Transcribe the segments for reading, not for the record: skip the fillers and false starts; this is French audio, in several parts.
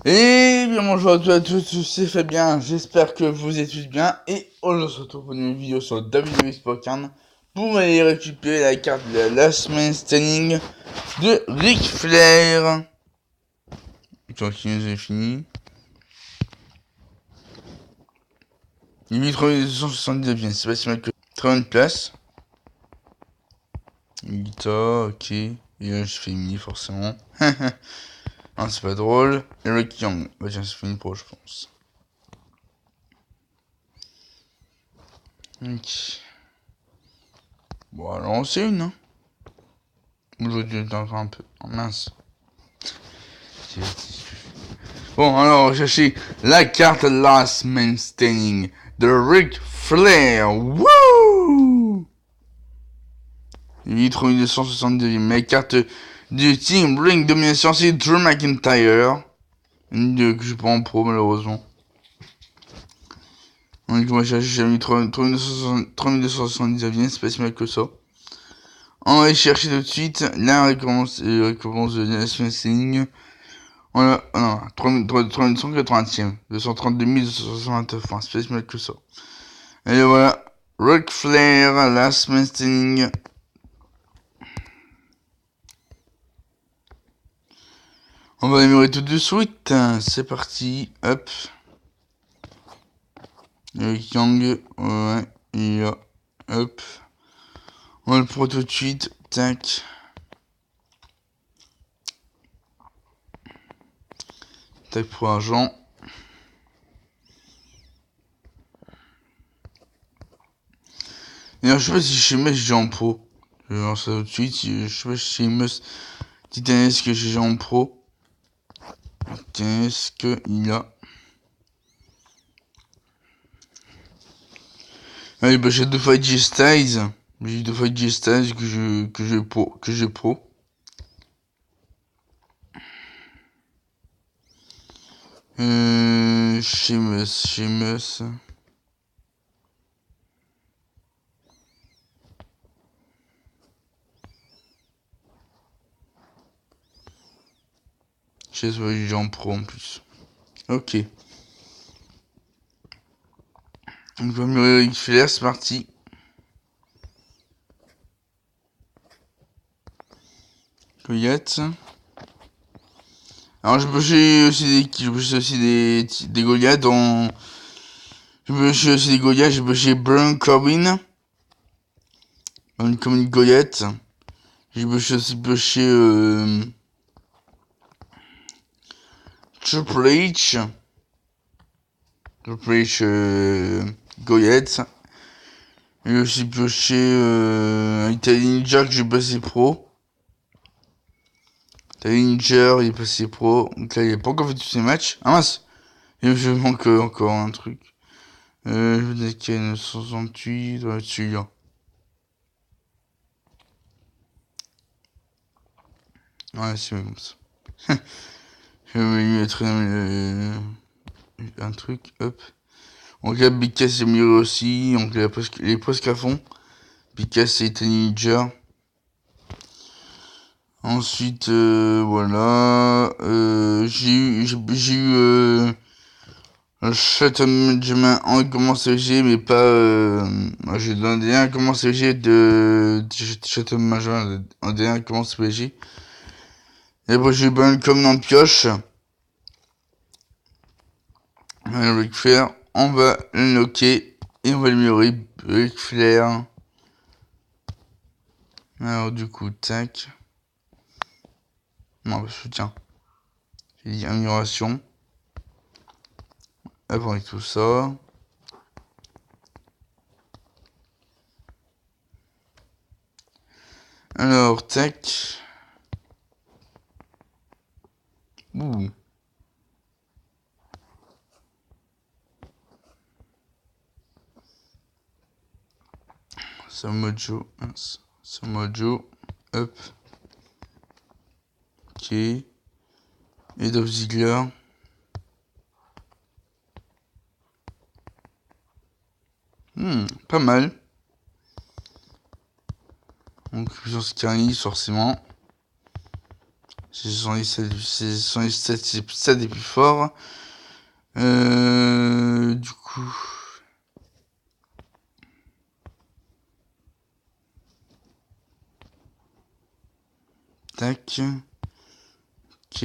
Et bien bonjour à tous, c'est Fabien, j'espère que vous êtes tous bien, et aujourd'hui on se retrouve pour une nouvelle vidéo sur WWE Spoken pour aller récupérer la carte de la Last Man Standing de Ric Flair. Continue, j'ai fini. Il est 3279, c'est pas si mal que très bonne place. Guitar, ok, et là je fais mini forcément. Non, c'est pas drôle. Eric Young, bah tiens, c'est fini pour je pense. Ok. Bon, alors on sait une, hein. Aujourd'hui, on encore un peu. Oh, mince. Bon, alors, cherchez la carte Last Man Standing de Ric Flair. Wouh! 8262. Mais la carte du Team Ring Domination, c'est Drew McIntyre. Que je prends en pro, malheureusement. Donc, moi, j'ai mis 3279, c'est pas si mal que ça. On va chercher tout de suite la récompense de Last Man Standing. Voilà, non, 3180ème, 232 269 points, c'est pas si mal que ça. Et voilà, Ric Flair, Last Man Standing. On va améliorer tout de suite, c'est parti, hop. Eric Young, ouais, et là, hop. On va le prendre tout de suite, tac. Tac pour argent. D'ailleurs, je sais pas si chez Mesh j'ai en pro. Je vais voir ça tout de suite. Je sais pas si chez Mesh Titanesque que j'ai en pro. Titanesque, il a. Allez, bah j'ai deux fois G-Styles. J'ai deux fois G-Styles que j'ai pro. Sheamus. Je sais pas, j'ai en pro en plus. Ok. Donc, on va améliorer Ric Flair, c'est parti. Goliath. Alors, je pêchais aussi des Goliaths dans. Je pêchais aussi des Goliaths, j'ai pêché Baron Corbin. Comme une Goliath. J'ai aussi pêché Triple H. Triple H Goliath. J'ai aussi pioché Italian Ninja que j'ai passé pro. Italian Ninja, il est passé pro. Donc là, il a pas encore fait tous ses matchs. Ah mince! Et je manque encore un truc. Je veux dire qu'il y a 968, doit être celui-là. Ouais, c'est comme ça. Je vais lui mettre un truc, hop. Donc là, Big Cass est mieux aussi. Donc il est presque à fond. Big Cass et Italian Ninja. Ensuite, voilà. J'ai eu Chatham Management en commence CG, mais pas. J'ai donné un commence CG de Chatham Management en dernier commence CG. Et après, j'ai eu Baron comme dans pioche. Ric Flair, on va le locker et on va améliorer Ric Flair. Alors, du coup, tac. Non, soutien. J'ai dit amélioration. Après tout ça. Alors, tac. Ouh. Samojo. Samojo. Hop. Ok. Et Dolph Ziggler. Pas mal. Donc, puissance Carly, forcément. C'est 77 des plus forts. Du coup... Tac. Ok.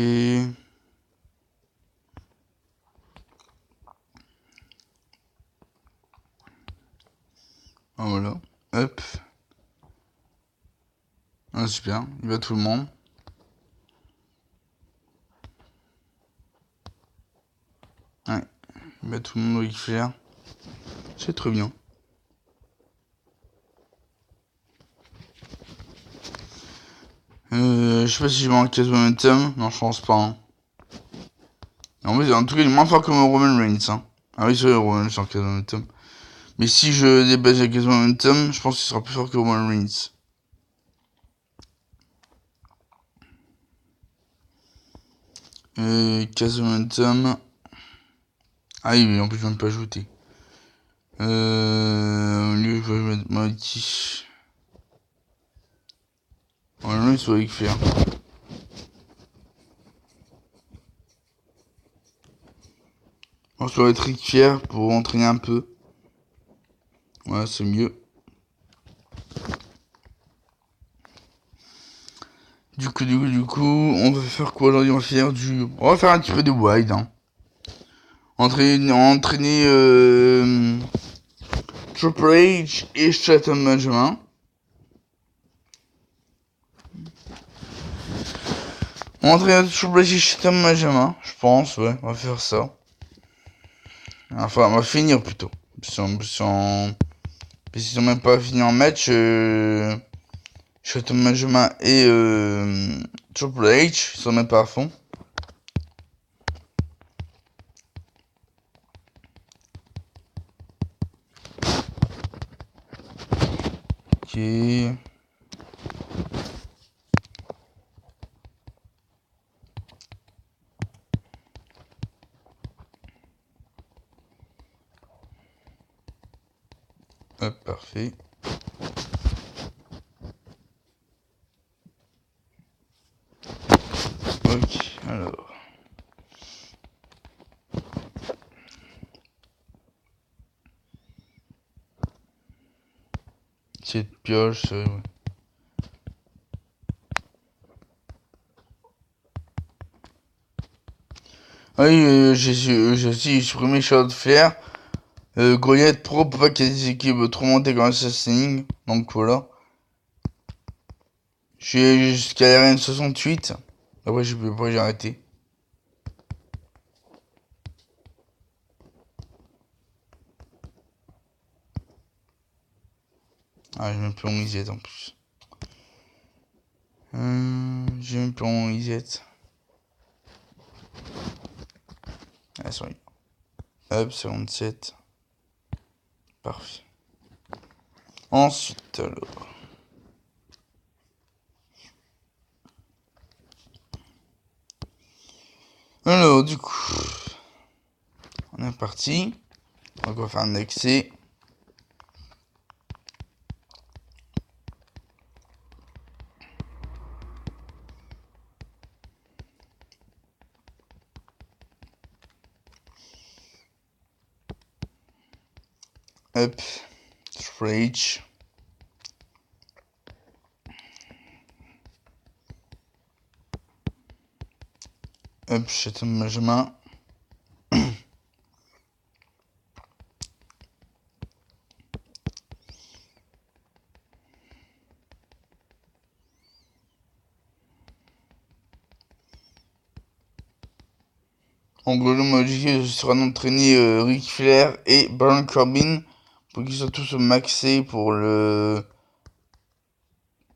Ah, voilà. Hop. Ah, super. Il va tout le monde. Ouais. Il va tout le monde au X-Flare. C'est très bien. Je sais pas si je vais en case momentum. Non, je pense pas. Hein. En tout cas, il est moins fort que Roman Reigns. Hein. Ah oui, c'est vrai, Roman Reigns en case momentum. Mais si je débaisse la case momentum, je pense qu'il sera plus fort que Roman Reigns. Case momentum. Ah oui, en plus, je vais même pas ajouter. Lui, je vais mettre Mighty. Ouais, lui, c'est avec faire. On se doit être Ric Fier pour entraîner un peu. Ouais, c'est mieux. Du coup, on va faire quoi aujourd'hui? On va faire un petit peu de wide. Hein. Entraîner Triple H et Chatham Benjamin. Entraîner Triple H et Chatham Benjamin, je pense, ouais, on va faire ça. Enfin, on va finir plutôt. Si on même pas fini en match, Chatham Benjamin et Triple H, ils sont même pas à fond. Ok. Hop, parfait. Ok, alors. Cette pioche, ouais. Ah oui, j'ai aussi supprimé Charlotte Flair. Goliath Pro pour pas qu'il y ait des équipes trop montées comme Assassinin. Donc voilà. J'ai jusqu'à l'RN 68. Après, j'ai arrêté. Ah, j'ai même plus mon Izette en plus. J'ai même plus mon Izette. Ah, sorry. Hop, 57. Parfait. Ensuite, alors. Alors, du coup. On est parti. Donc, on va faire un accès. Hop. Triple Hop, Chatham Benjamin. En gros, le objectif sera d'entraîner Ric Flair et Baron Corbin pour qu'ils soient tous maxés pour le.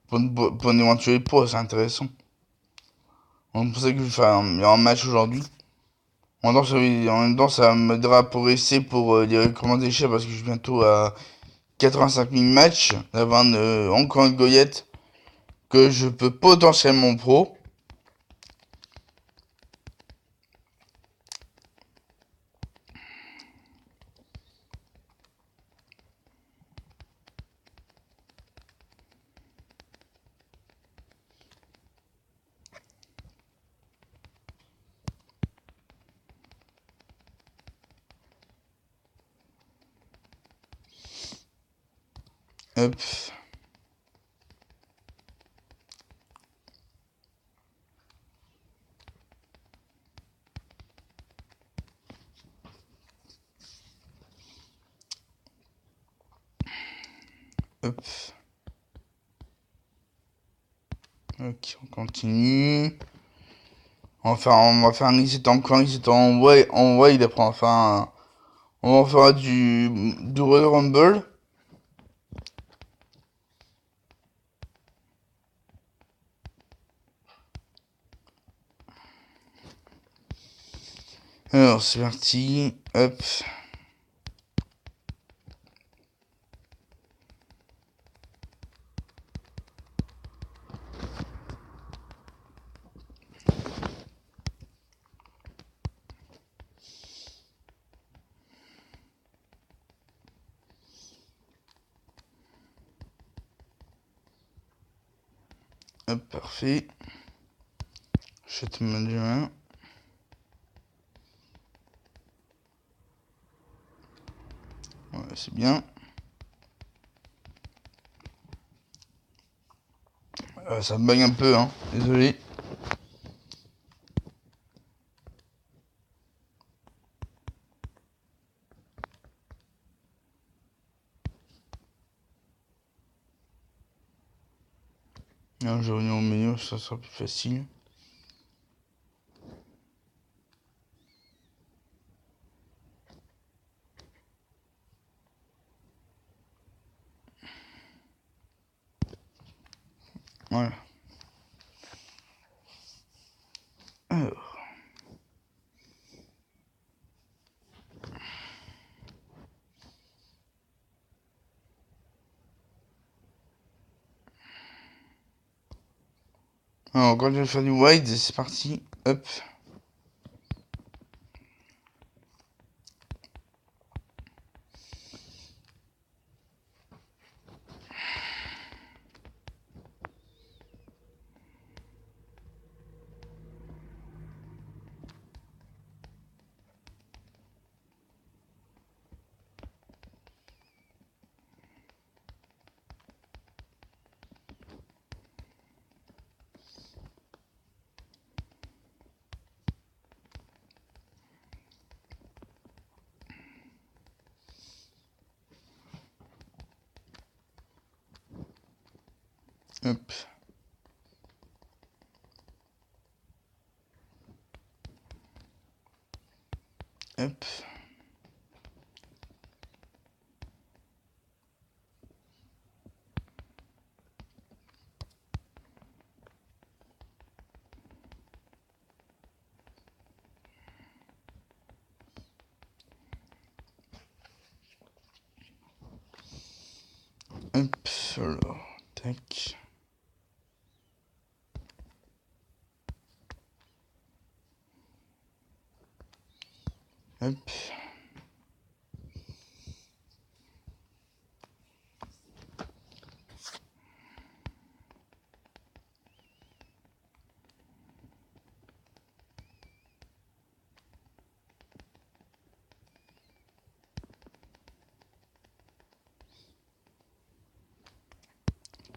Pour une éventuelle pause, c'est intéressant. Donc, c'est pour ça que je vais faire un match aujourd'hui. En même temps, ça m'aidera à progresser pour les recommandations parce que je suis bientôt à 85 000 matchs. D'avoir encore une goyette que je peux potentiellement pro. Hop. Hop. Ok, on continue. On va faire un reset encore, un reset en wide après enfin on va faire du Royal Rumble. Alors c'est parti, hop. Hop, parfait. Achète main du main. Ouais, c'est bien. Ça me bug un peu, hein. Désolé. Alors, je reviens au menu, ça sera plus facile. Voilà. Alors, quand je vais faire du wide, c'est parti. Hop. Hop. Hop. Hop. Alors, tac. Hop.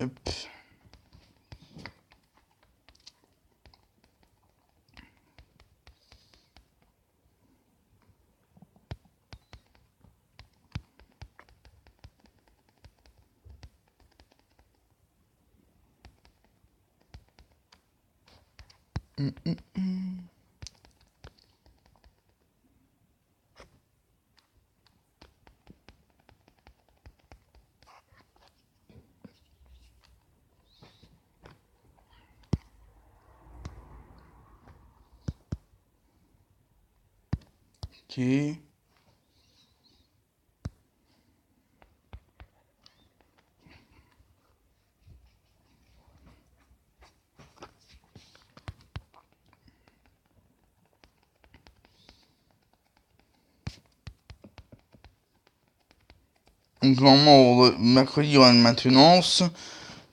Hop. Ok. Donc normalement, mercredi, il y aura une maintenance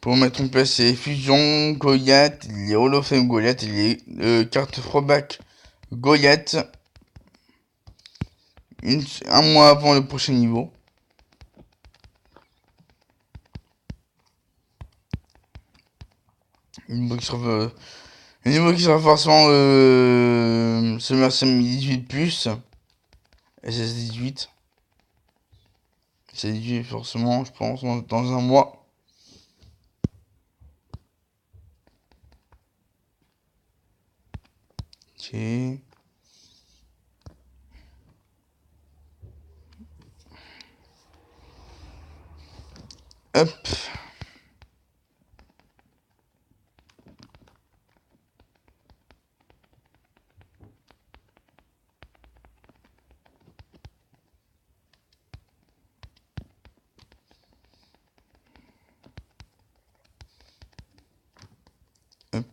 pour mettre en place les fusions Goliath, les Hall of Fame Goliath et les cartes throwback Goliath. Un mois avant le prochain niveau. Un niveau qui sera forcément Summer Sam 18 plus. SS18. C'est 18 forcément, je pense, dans un mois. Ok. Hop. Hop.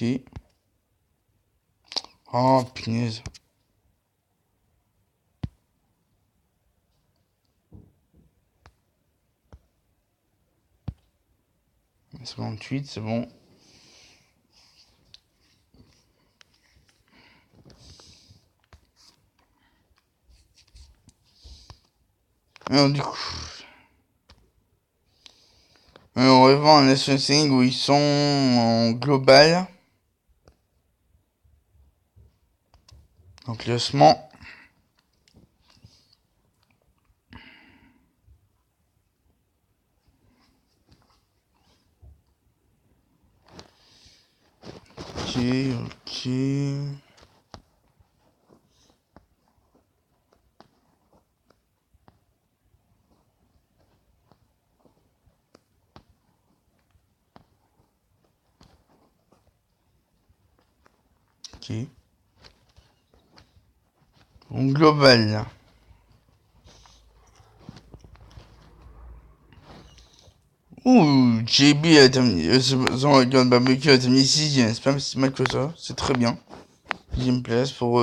Ok. Oh, punaise. C'est 28, c'est bon. Alors, du coup. On va voir un National League où ils sont en global. En classement. Ok, ok. Ok. En global. Ouh, JB a terminé. Son Barbecue a terminé 6ème. C'est pas si mal que ça. C'est très bien. 6ème place pour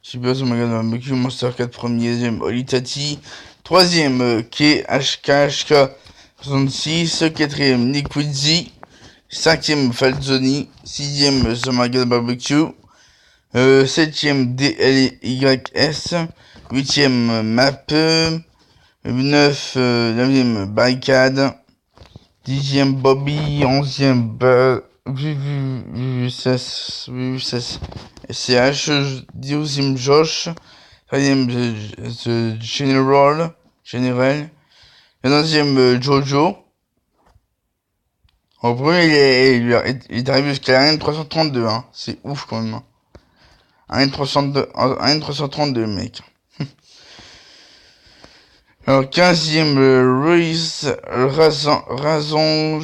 Super Son Barbecue. Monster 4 premier. 2ème Olitati. 3ème KHKHK 66. 4ème Liquidzy. 5ème Falzoni. 6ème Somagan Barbecue. 7ème DLYS. 8ème Map. 9ème Barricade. 10ème Bobby. 11ème VUSS SCH. 12ème Josh. 13ème The General. 14ème Jojo. En premier, il est arrivé jusqu'à la N332, hein. C'est ouf quand même. Hein. Un N332, mec. Alors, 15ème, Ruiz Razangan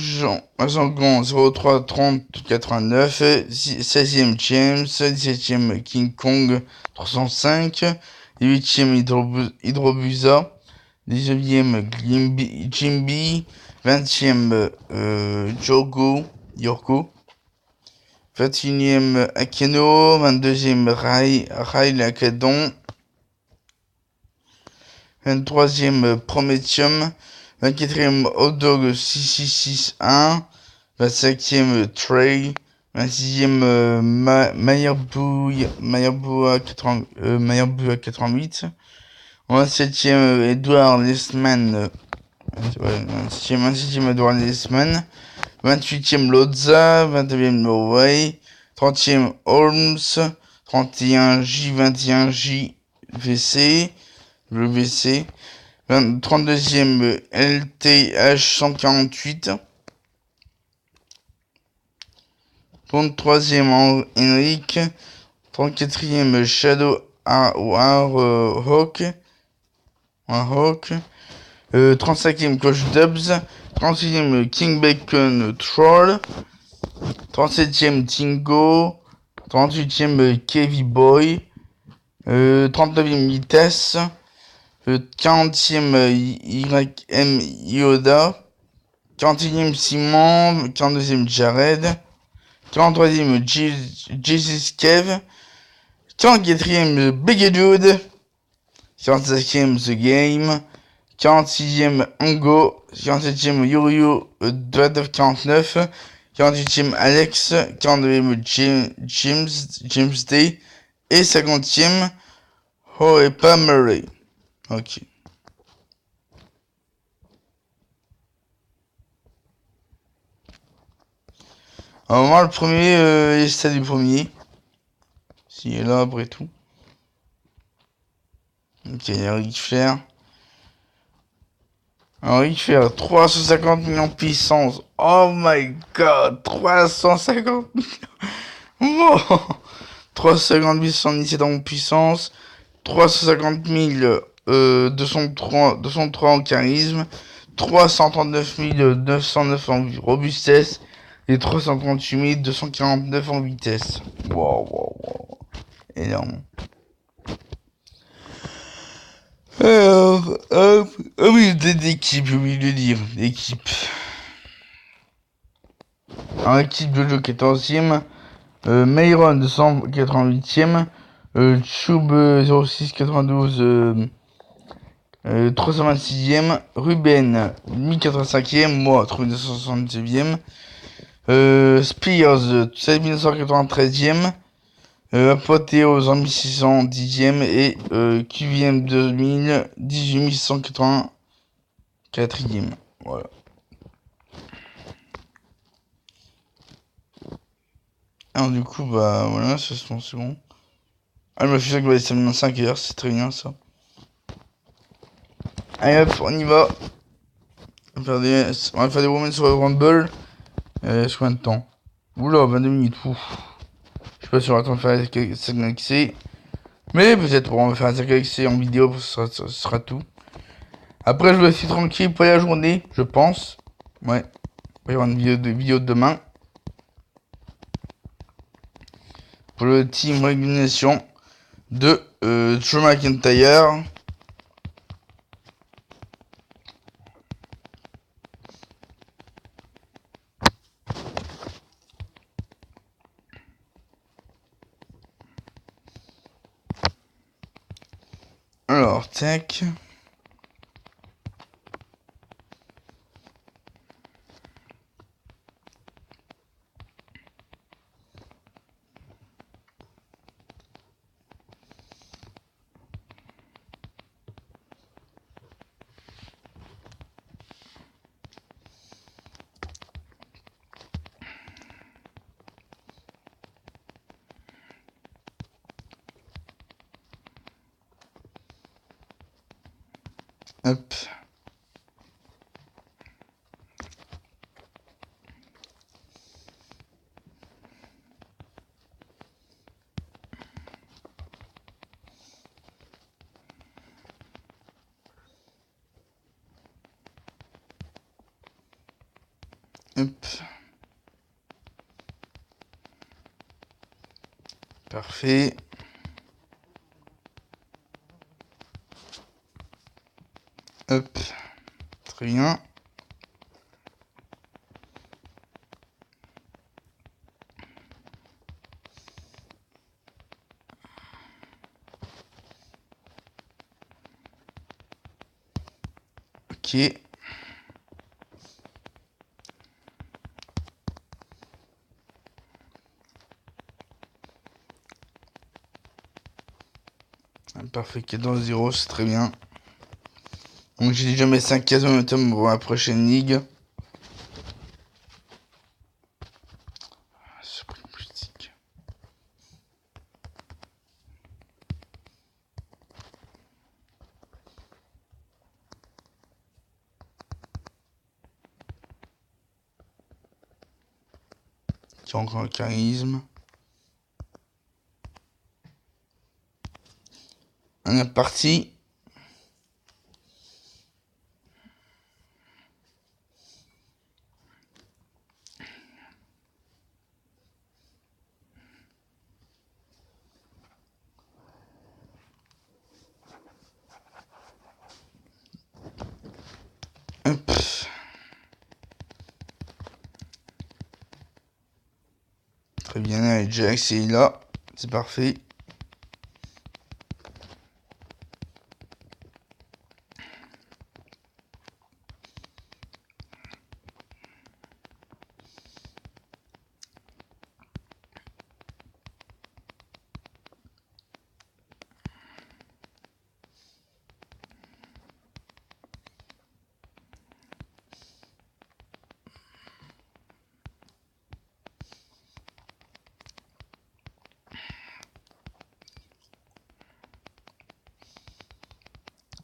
03 30 89. 16ème, James. 17ème, King Kong 305. 18ème, Hydrobusa. 19ème, Jimby. 20ème, Yorko. 21ème, Akeno. 22ème, Rai Lacadon. 23ème, Promethium. 24ème, Hotdog 6661. 25ème, Trey. 26ème, Mayerbou à 88. 27ème, Edouard Lesman. 27ème, Edouard Lesman. 28ème, Lodza. 29ème, Norway. 30ème, Holmes. 31 J21 JVC. Le VC. 32ème LTH 148. 33ème Henrik. 34ème Shadow Hawk. 35ème Coach Dubs. 36ème King Bacon Troll. 37ème Tingo. 38ème Kevy Boy. 39ème Vitesse. 40ème YM Yoda. 41e Simon, 42e Jared, 43e Jesus Kev, 44e Big Jude, 45e The Game, 46e Ango, 47e Yorio 49, 48e Alex, 49e James Day et 50e Hoepa Murray. Ok. Alors moi le premier, c'est du premier. S'il est là après tout. Ok, Ric Flair. Alors Ric Flair, 350 millions de puissance. Oh my god, 350 millions. Oh 350 217 en puissance. 350 203 en charisme. 339 909 en robustesse. Et 338 249 en vitesse. Wow. Énorme. Au milieu d'équipe, j'ai oublié de dire, d'équipe. Alors, équipe Jojo 14e, Mayron 288e, Choub 0692 326e, Ruben 1085e, moi 3267e, Spears 7993e, Apothéose en 1610e et QVM 2000 18184e. Voilà. Alors du coup, bah voilà, c'est bon. Ah, je me suis dit que va être 5 heures, c'est très bien ça. Allez hop, on y va. On va faire des Women sur le Rumble. C'est combien de temps? Oula, 22 minutes. Ouf. Je sais pas si on va attendre de faire la 5 Galaxy. Mais peut-être on va faire la 5 Galaxy en vidéo, ce sera tout. Après, je vais rester tranquille pour la journée, je pense. Ouais. Il va y avoir une vidéo de demain. Pour le team réunion de Drew McIntyre. Alors, tac. Hop. Hop. Parfait. Hop. Très bien. Ok. Parfait, qui est dans 0, c'est très bien. Donc j'ai déjà mes 5 cases momentum pour la prochaine ligue. Supreme politique. Qui a encore un charisme. On est parti. Hop. Très bien, allez, Jax est là. C'est parfait.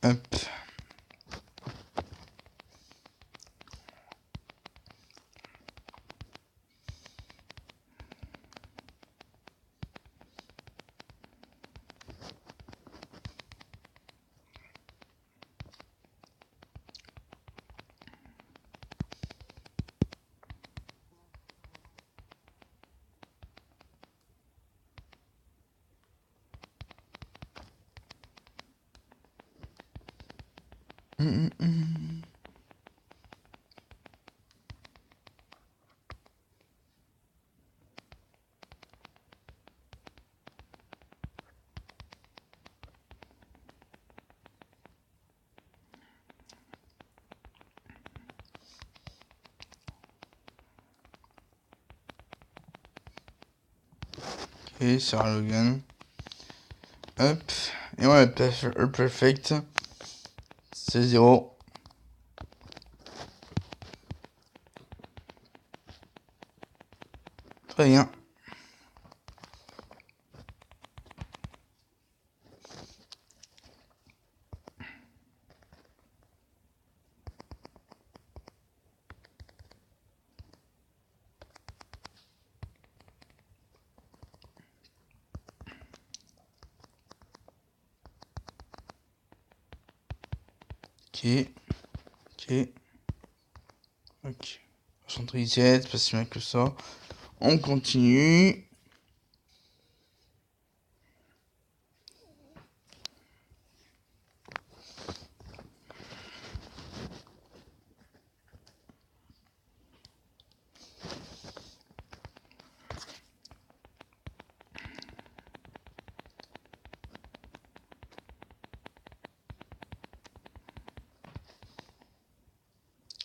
Hop. Ok, Sarah Logan. Hop. Et ouais, perfect. C'est 0. Très bien. Ok. Ok. Ok. 77, pas si mal que ça. On continue.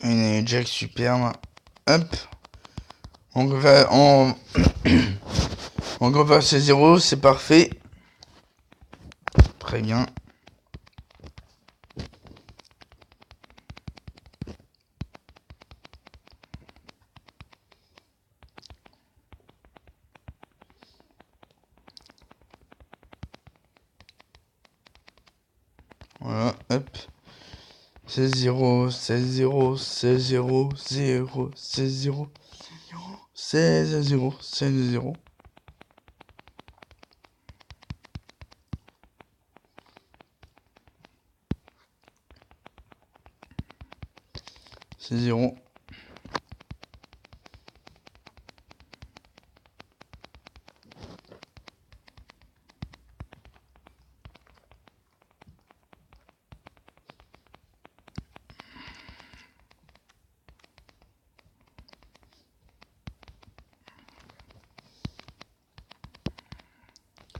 Une Jack superbe. Hop. On va on va passer 0, c'est parfait. Très bien. Voilà, hop. 16-0, 16-0, 16-0, 0, 16-0, 16-0, 16-0. C'est 0.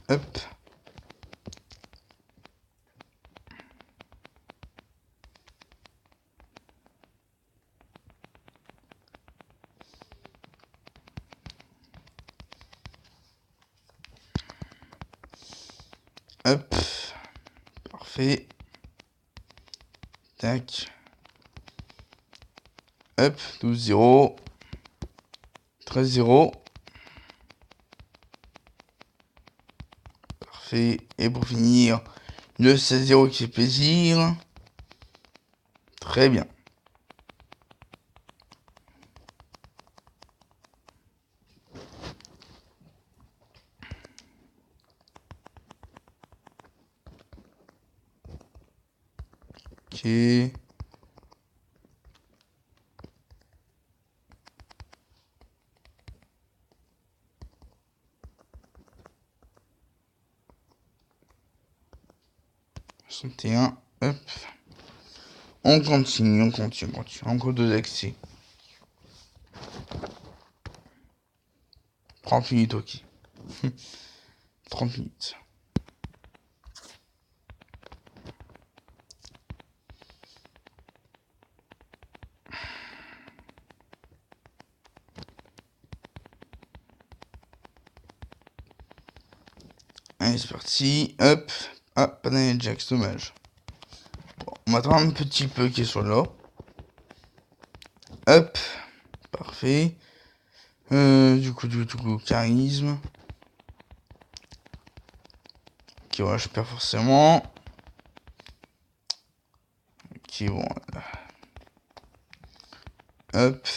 Hop. Hop. Parfait. Tac. Hop. 12-0. 13-0. Parfait. Et pour finir, le 16-0 qui fait plaisir. Très bien. Ok. un. Hop. On continue. Encore 2 accès. 30 minutes, ok. 30 minutes. Allez, c'est parti. Hop. Ah, pas Daniel Jax, dommage. Bon, on m'attend un petit peu qu'il soit là. Hop. Parfait. Du coup, charisme. Ok, voilà, je perds forcément. Ok, bon. Hop.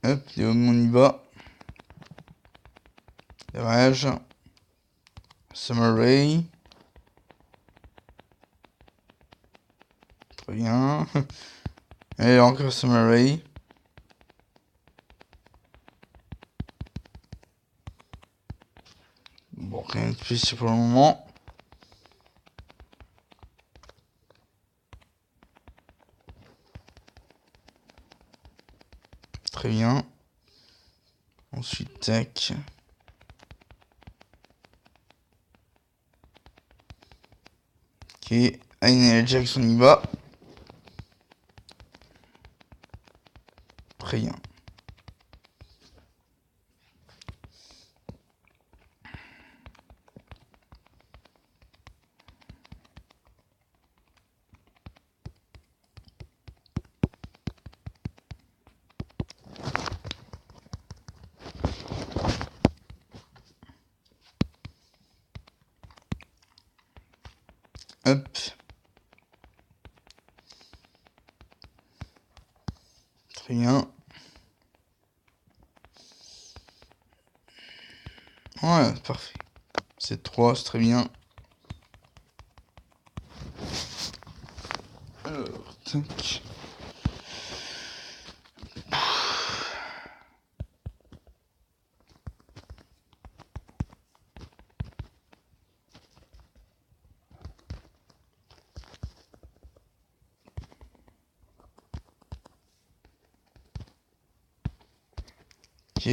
Hop, on y va. Dommage. Summer Ray. Très bien. Et encore Summer Ray. Bon, rien de spécial pour le moment. Très bien. Ensuite, tac. Ok. Daniel Jax, on y va. Très bien. Hop. Très bien. Ouais, parfait. C'est 3, c'est très bien. Alors, tac. Ok.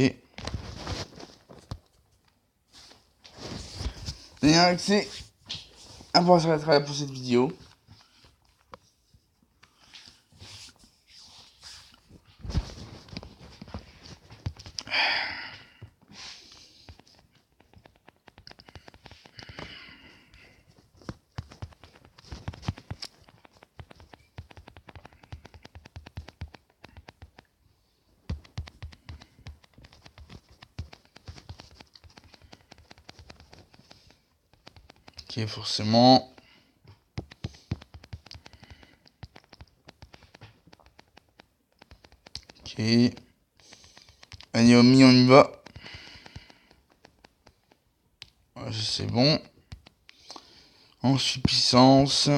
Dernier accès. Après, ça va être pour cette vidéo. Ok, forcément. Ok. Naomi, on y va. C'est bon. Ensuite, puissance.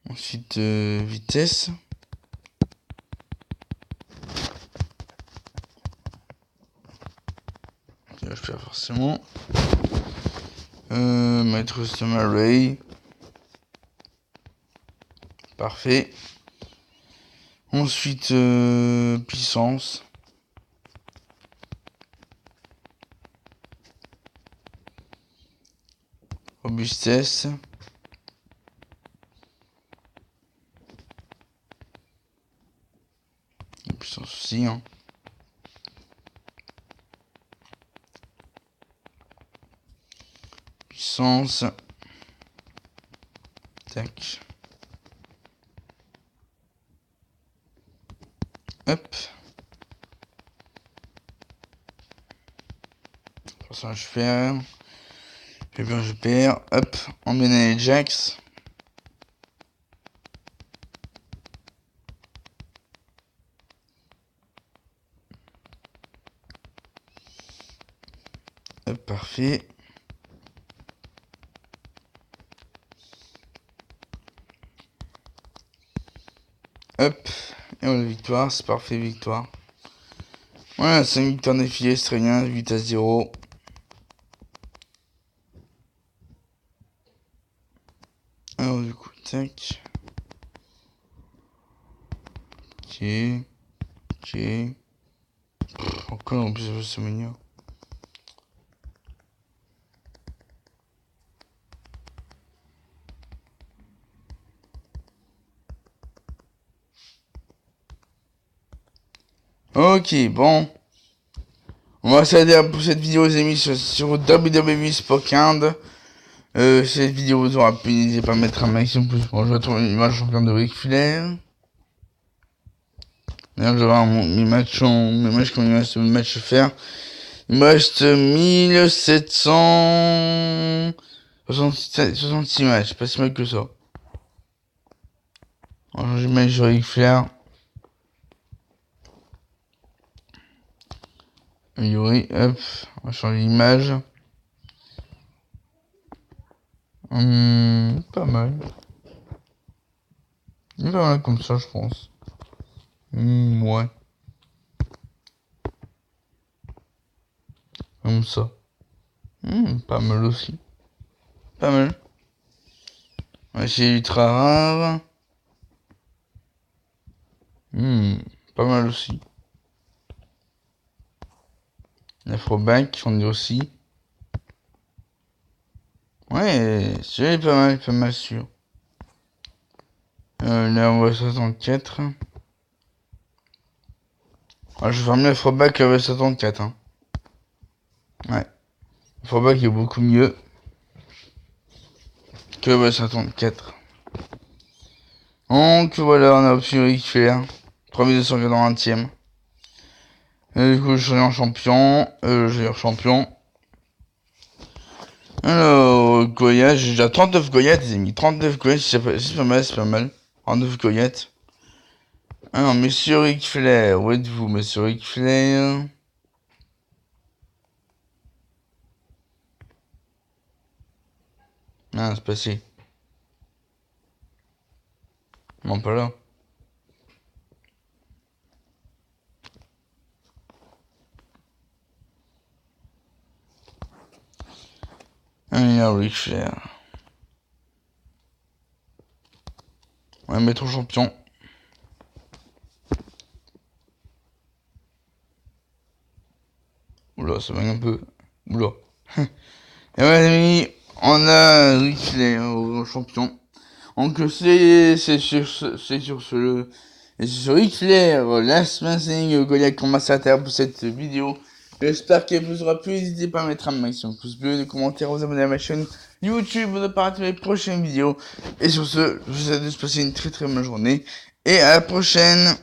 Ensuite, vitesse. Je perds forcément. Mettre Summer Ray. Parfait. Ensuite, puissance. Robustesse. Puissance aussi, hein. Puissance. Tac. Hop. Pour ça, je perds. Et bien, je perds. Hop. Emmener les Jax. Hop, parfait. Hop. Et voilà, victoire. C'est parfait, victoire. Voilà, 5 victoires d'affilée, c'est très bien. 8 à 0. Alors, du coup, tac. Ok. Ok. Encore en plus, c'est mignon. Ok, bon. On va s'arrêter pour cette vidéo, les amis, sur WWE Sport 15. Cette vidéo vous aura plu, n'hésitez pas à mettre un maximum plus. Bon, je retrouve une image champion de Ric Flair. D'ailleurs, je vais voir mes matchs quand il me reste match à faire. Il me reste 1766 matchs, pas si mal que ça. Alors, je mets sur Ric Flair. Yuri, hop, on va changer l'image. Pas mal. Il est pas mal comme ça, je pense. Ouais. Comme ça. Pas mal aussi. Pas mal. Ouais, c'est ultra rare. Pas mal aussi. L'Afroback, on dit aussi. Ouais, c'est pas mal sûr. Là, on va 64. Ah, je vais fermer l'Afroback avec 64. Hein. Ouais. L'Afroback est beaucoup mieux que le 64. Donc voilà, on a option Ric Flair. 3280e. Du coup, je suis en champion. J'ai champion. Alors, Goya, j'ai déjà 39 Goya, les amis. 39 Goya, c'est pas mal, c'est pas mal. 39 Goya. Alors, monsieur Ric Flair, où êtes-vous, monsieur Ric Flair? Ah, c'est passé. Non, pas là. Alors, Ric Flair. On va mettre au champion. Oula, ça va un peu. Oula. Et ouais, les amis, on a Ric Flair au champion. Donc, c'est sur ce. Et sur Ric Flair, Last Man Standing, Goliath qu'on m'a s'arrêter pour cette vidéo. J'espère qu'elle vous aura plu. N'hésitez pas à mettre un maximum de pouces bleus, des commentaires, vous abonner à ma chaîne YouTube pour ne pas rater mes prochaines vidéos. Et sur ce, je vous souhaite de se passer une très très bonne journée. Et à la prochaine!